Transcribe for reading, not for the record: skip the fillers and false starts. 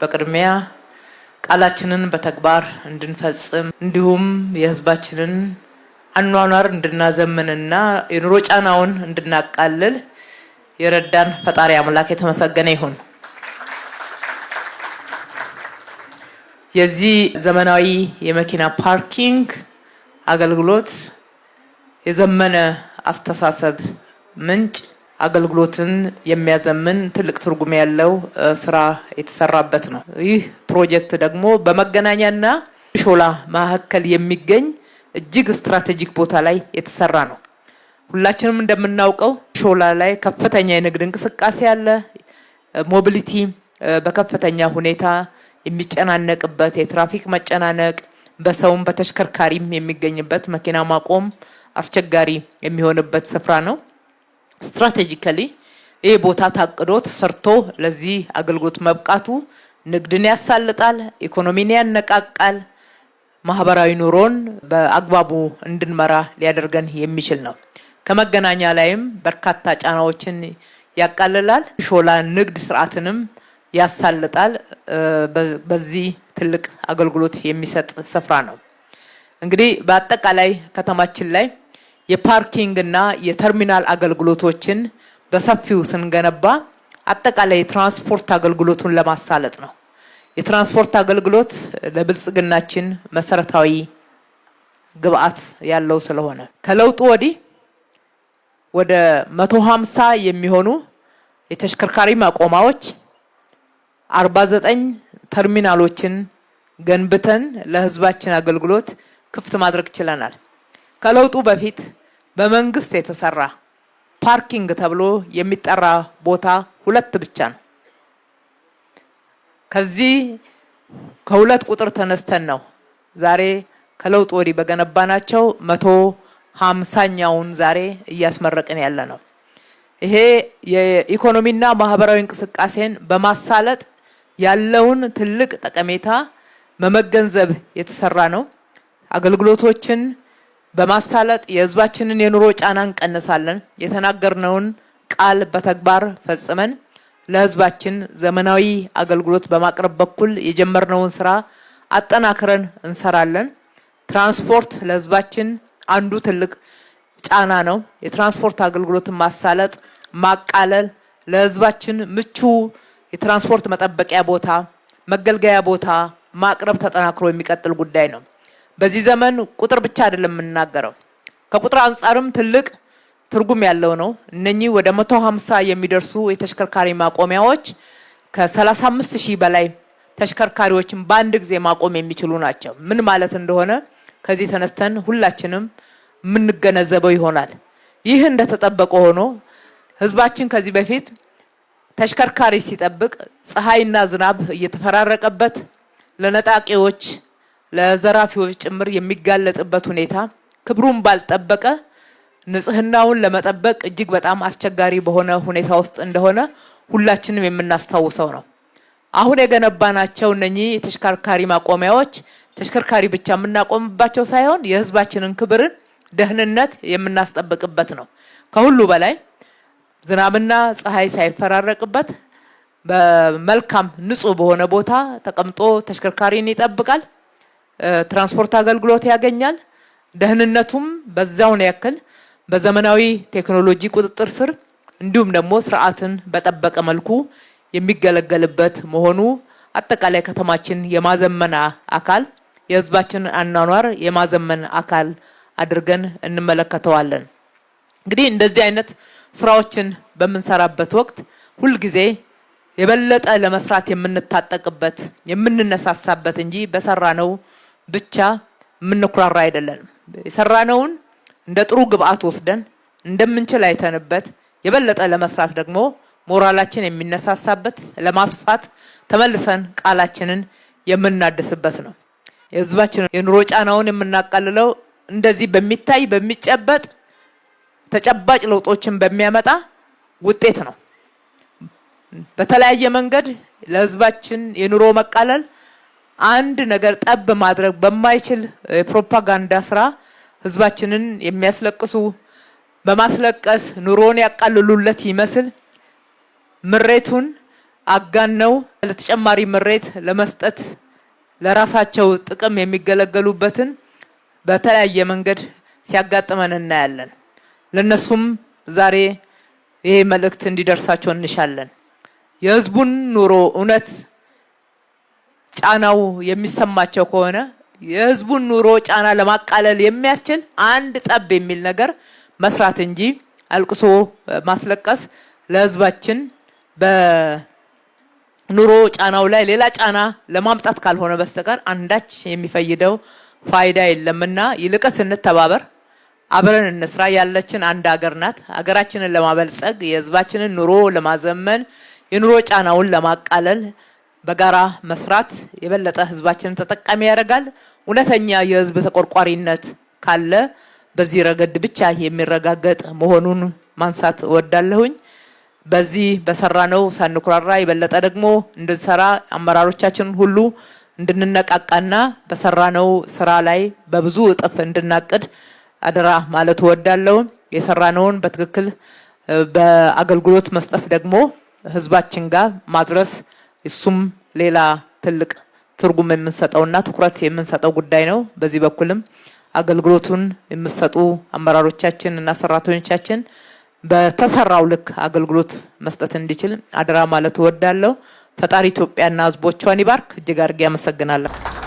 በቅድሚያ ቃላችንን በተግባር እንድንፈጽም እንዲሁም የህዝባችንን አኗኗር እንድናዘምንና የኑሮ ጫናውን እንድናቃልል የረዳን ፈጣሪ አምላክ የተመሰገነ ይሁን። የዚህ ዘመናዊ የመኪና ፓርኪንግ አገልግሎት የዘመነ አስተሳሰብ ምንጭ አገልግሎትን የሚያዘምን ትልቅ ትርጉም ያለው ስራ የተሰራበት ነው። ይህ ፕሮጀክት ደግሞ በመገናኛና ሾላ መካከል የሚገኝ እጅግ ስትራቴጂክ ቦታ ላይ የተሰራ ነው። ሁላችንም እንደምናውቀው ሾላ ላይ ከፍተኛ የንግድ እንቅስቃሴ አለ። ሞቢሊቲ በከፍተኛ ሁኔታ የሚጨናነቅበት የትራፊክ መጨናነቅ በሰውም በተሽከርካሪም የሚገኝበት መኪና ማቆም አስቸጋሪ የሚሆንበት ስፍራ ነው። ስትራቴጂካሊ ይህ ቦታ ታቅዶ ተሰርቶ ለዚህ አገልግሎት መብቃቱ ንግድን ያሳልጣል፣ ኢኮኖሚን ያነቃቃል፣ ማህበራዊ ኑሮን በአግባቡ እንድንመራ ሊያደርገን የሚችል ነው። ከመገናኛ ላይም በርካታ ጫናዎችን ያቃልላል፣ ሾላ ንግድ ስርዓትንም ያሳልጣል። በዚህ ትልቅ አገልግሎት የሚሰጥ ስፍራ ነው። እንግዲህ በአጠቃላይ ከተማችን ላይ የፓርኪንግ እና የተርሚናል አገልግሎቶችን በሰፊው ስንገነባ አጠቃላይ የትራንስፖርት አገልግሎቱን ለማሳለጥ ነው። የትራንስፖርት አገልግሎት ለብልጽግናችን መሰረታዊ ግብአት ያለው ስለሆነ ከለውጡ ወዲህ ወደ 150 የሚሆኑ የተሽከርካሪ ማቆሚያዎች 49 ተርሚናሎችን ገንብተን ለህዝባችን አገልግሎት ክፍት ማድረግ ችለናል። ከለውጡ በፊት በመንግስት የተሰራ ፓርኪንግ ተብሎ የሚጠራ ቦታ 2 ብቻ ነው። ከዚህ ከ2 ቁጥር ተነስተን ነው ዛሬ ከለውጡ ወዲህ በገነባናቸው 150ኛውን ዛሬ እያስመረቅን ያለ ነው። ይሄ የኢኮኖሚና ማህበራዊ እንቅስቃሴን በማሳለጥ ያለውን ትልቅ ጠቀሜታ መመገንዘብ የተሰራ ነው። አገልግሎቶችን በማሳለጥ የህዝባችንን የኑሮ ጫና እንቀንሳለን። የተናገርነውን ቃል በተግባር ፈጽመን ለህዝባችን ዘመናዊ አገልግሎት በማቅረብ በኩል የጀመርነውን ስራ አጠናክረን እንሰራለን። ትራንስፖርት ለህዝባችን አንዱ ትልቅ ጫና ነው። የትራንስፖርት አገልግሎትን ማሳለጥ፣ ማቃለል፣ ለህዝባችን ምቹ የትራንስፖርት መጠበቂያ ቦታ፣ መገልገያ ቦታ ማቅረብ ተጠናክሮ የሚቀጥል ጉዳይ ነው። በዚህ ዘመን ቁጥር ብቻ አይደለም የምናገረው፣ ከቁጥር አንፃርም ትልቅ ትርጉም ያለው ነው። እነኚህ ወደ 150 የሚደርሱ የተሽከርካሪ ማቆሚያዎች ከ35000 በላይ ተሽከርካሪዎችን በአንድ ጊዜ ማቆም የሚችሉ ናቸው። ምን ማለት እንደሆነ ከዚህ ተነስተን ሁላችንም የምንገነዘበው ይሆናል። ይህ እንደተጠበቀ ሆኖ ህዝባችን ከዚህ በፊት ተሽከርካሪ ሲጠብቅ ፀሐይና ዝናብ እየተፈራረቀበት ለነጣቂዎች ለዘራፊዎች ጭምር የሚጋለጥበት ሁኔታ ክብሩን ባልጠበቀ ንጽህናውን ለመጠበቅ እጅግ በጣም አስቸጋሪ በሆነ ሁኔታ ውስጥ እንደሆነ ሁላችንም የምናስታውሰው ነው። አሁን የገነባናቸው እነኚህ የተሽከርካሪ ማቆሚያዎች ተሽከርካሪ ብቻ የምናቆምባቸው ሳይሆን የህዝባችንን ክብርን ደህንነት የምናስጠብቅበት ነው። ከሁሉ በላይ ዝናብና ፀሐይ ሳይፈራረቅበት በመልካም ንጹህ በሆነ ቦታ ተቀምጦ ተሽከርካሪን ይጠብቃል፣ ትራንስፖርት አገልግሎት ያገኛል። ደህንነቱም በዛው ነው ያክል በዘመናዊ ቴክኖሎጂ ቁጥጥር ስር እንዲሁም ደግሞ ስርዓትን በጠበቀ መልኩ የሚገለገልበት መሆኑ አጠቃላይ ከተማችን የማዘመን አካል የህዝባችን አኗኗር የማዘመን አካል አድርገን እንመለከተዋለን። እንግዲህ እንደዚህ አይነት ስራዎችን በምንሰራበት ወቅት ሁሉ ጊዜ የበለጠ ለመስራት የምንታጠቅበት የምንነሳሳበት እንጂ በሰራነው ብቻ የምንኩራራ አይደለም። የሰራነውን እንደ ጥሩ ግብአት ወስደን እንደምንችል አይተንበት የበለጠ ለመስራት ደግሞ ሞራላችን የሚነሳሳበት ለማስፋት ተመልሰን ቃላችንን የምናድስበት ነው። የህዝባችን የኑሮ ጫናውን የምናቃልለው እንደዚህ በሚታይ በሚጨበጥ ተጨባጭ ለውጦችን በሚያመጣ ውጤት ነው። በተለያየ መንገድ ለህዝባችን የኑሮ መቃለል አንድ ነገር ጠብ ማድረግ በማይችል የፕሮፓጋንዳ ስራ ህዝባችንን የሚያስለቅሱ በማስለቀስ ኑሮን ያቃልሉለት ይመስል ምሬቱን አጋነው ለተጨማሪ ምሬት ለመስጠት ለራሳቸው ጥቅም የሚገለገሉበትን በተለያየ መንገድ ሲያጋጥመን እናያለን። ለነሱም ዛሬ ይሄ መልእክት እንዲደርሳቸው እንሻለን። የህዝቡን ኑሮ እውነት ጫናው የሚሰማቸው ከሆነ የህዝቡን ኑሮ ጫና ለማቃለል የሚያስችል አንድ ጠብ የሚል ነገር መስራት እንጂ አልቅሶ ማስለቀስ ለህዝባችን በኑሮ ጫናው ላይ ሌላ ጫና ለማምጣት ካልሆነ በስተቀር አንዳች የሚፈይደው ፋይዳ የለምና ይልቅስ እንተባበር፣ አብረን እንስራ። ያለችን አንድ ሀገር ናት። ሀገራችንን ለማበልጸግ የህዝባችንን ኑሮ ለማዘመን የኑሮ ጫናውን ለማቃለል በጋራ መስራት የበለጠ ህዝባችንን ተጠቃሚ ያደርጋል። እውነተኛ የህዝብ ተቆርቋሪነት ካለ በዚህ ረገድ ብቻ የሚረጋገጥ መሆኑን ማንሳት እወዳለሁኝ። በዚህ በሰራነው ሳንኩራራ የበለጠ ደግሞ እንድንሰራ አመራሮቻችን ሁሉ እንድንነቃቃና በሰራነው ስራ ላይ በብዙ እጥፍ እንድናቅድ አደራ ማለት እወዳለሁ። የሰራነውን በትክክል በአገልግሎት መስጠት ደግሞ ህዝባችን ጋር ማድረስ እሱም ሌላ ትልቅ ትርጉም የምንሰጠውና ትኩረት የምንሰጠው ጉዳይ ነው። በዚህ በኩልም አገልግሎቱን የምትሰጡ አመራሮቻችን እና ሰራተኞቻችን በተሰራው ልክ አገልግሎት መስጠት እንዲችል አደራ ማለት እወዳለሁ። ፈጣሪ ኢትዮጵያና ህዝቦቿን ይባርክ። እጅግ አድርጌ አመሰግናለሁ።